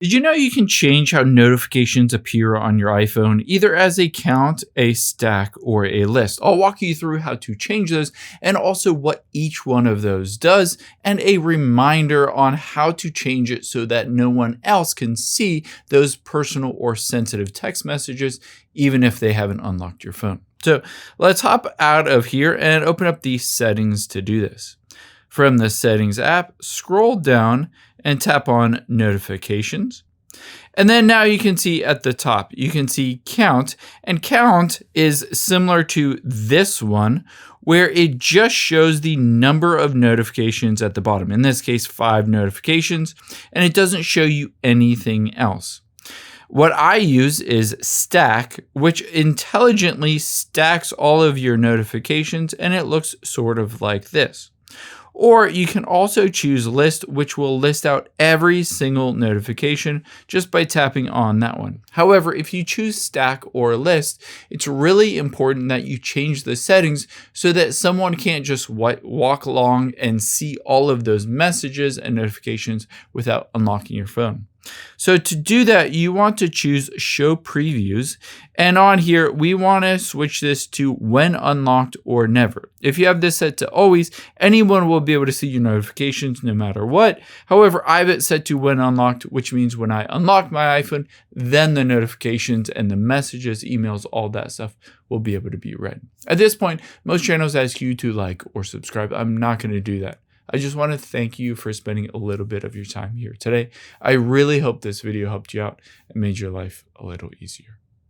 Did you know you can change how notifications appear on your iPhone, either as a count, a stack, or a list? I'll walk you through how to change those and also what each one of those does, and a reminder on how to change it so that no one else can see those personal or sensitive text messages, even if they haven't unlocked your phone. So let's hop out of here and open up the settings to do this. From the Settings app, scroll down and tap on Notifications. And then now you can see at the top, you can see Count. And Count is similar to this one, where it just shows the number of notifications at the bottom. In this case, 5 notifications, and it doesn't show you anything else. What I use is Stack, which intelligently stacks all of your notifications, and it looks sort of like this. Or you can also choose List, which will list out every single notification just by tapping on that one. However, if you choose Stack or List, it's really important that you change the settings so that someone can't just walk along and see all of those messages and notifications without unlocking your phone. So to do that, you want to choose Show Previews, and on here, we want to switch this to When Unlocked or Never. If you have this set to Always, anyone will be able to see your notifications no matter what. However, I have it set to When Unlocked, which means when I unlock my iPhone, then the notifications and the messages, emails, all that stuff will be able to be read. At this point, most channels ask you to like or subscribe. I'm not going to do that. I just want to thank you for spending a little bit of your time here today. I really hope this video helped you out and made your life a little easier.